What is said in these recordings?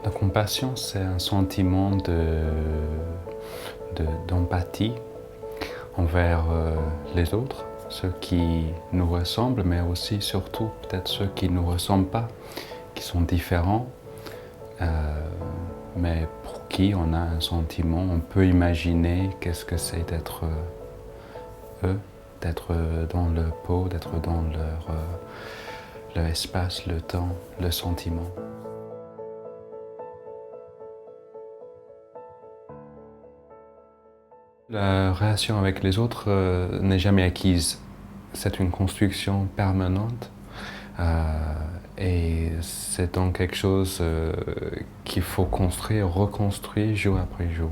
La compassion, c'est un sentiment d'empathie envers les autres, ceux qui nous ressemblent, mais aussi, surtout, peut-être ceux qui ne nous ressemblent pas, qui sont différents, mais pour qui on a un sentiment, on peut imaginer qu'est-ce que c'est d'être eux, d'être dans leur peau, d'être dans leur espace, le temps, le sentiment. La relation avec les autres n'est jamais acquise. C'est une construction permanente et c'est donc quelque chose qu'il faut construire, reconstruire jour après jour.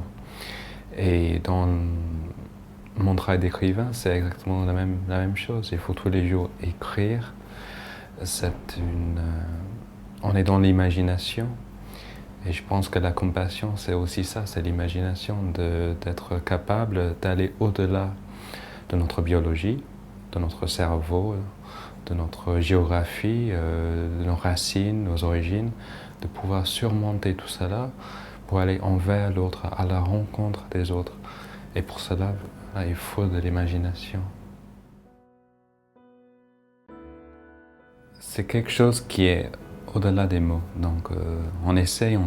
Et dans mon travail d'écrivain, c'est exactement la même chose. Il faut tous les jours écrire. On est dans l'imagination. Et je pense que la compassion, c'est aussi ça, c'est l'imagination, d'être capable d'aller au-delà de notre biologie, de notre cerveau, de notre géographie, de nos racines, nos origines, de pouvoir surmonter tout cela pour aller envers l'autre, à la rencontre des autres. Et pour cela, il faut de l'imagination. C'est quelque chose qui est au-delà des mots. Donc, on essaye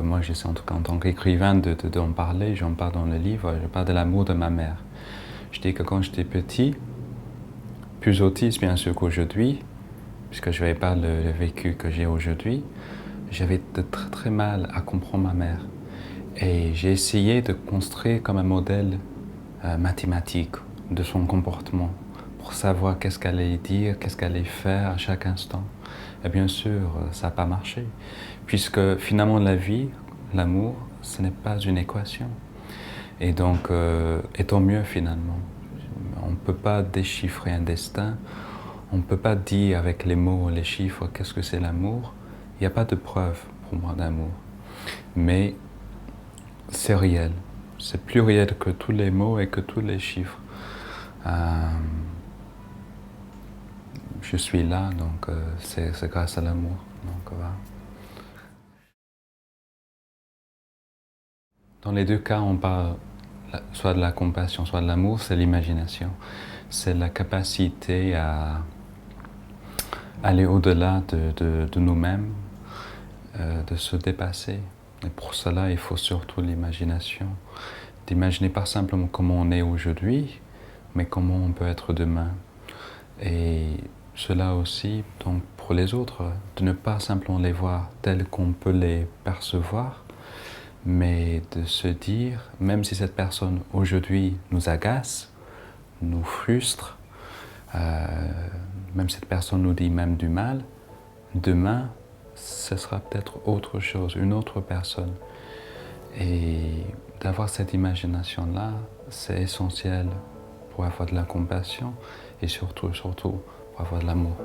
moi j'essaie en tout cas en tant qu'écrivain d'en parler. J'en parle dans le livre. Je parle de l'amour de ma mère. Je dis que quand j'étais petit, plus autiste bien sûr qu'aujourd'hui, puisque je n'avais pas le vécu que j'ai aujourd'hui, j'avais très très mal à comprendre ma mère. Et j'ai essayé de construire comme un modèle mathématique de son comportement, pour savoir qu'est-ce qu'elle allait dire, qu'est-ce qu'elle allait faire à chaque instant. Et bien sûr, ça n'a pas marché, puisque finalement la vie, l'amour, ce n'est pas une équation. Et donc, et tant mieux finalement. On ne peut pas déchiffrer un destin, on ne peut pas dire avec les mots, les chiffres, qu'est-ce que c'est l'amour. Il n'y a pas de preuve pour moi d'amour. Mais c'est réel. C'est plus réel que tous les mots et que tous les chiffres. Je suis là, donc c'est grâce à l'amour. Donc, voilà. Dans les deux cas, on parle soit de la compassion, soit de l'amour, c'est l'imagination. C'est la capacité à aller au-delà de nous-mêmes, de se dépasser. Et pour cela, il faut surtout l'imagination. D'imaginer pas simplement comment on est aujourd'hui, mais comment on peut être demain. Et cela aussi, donc pour les autres, de ne pas simplement les voir tels qu'on peut les percevoir, mais de se dire, même si cette personne aujourd'hui nous agace, nous frustre, même si cette personne nous dit même du mal, demain, ce sera peut-être autre chose, une autre personne. Et d'avoir cette imagination-là, c'est essentiel pour avoir de la compassion et surtout pour avoir de l'amour.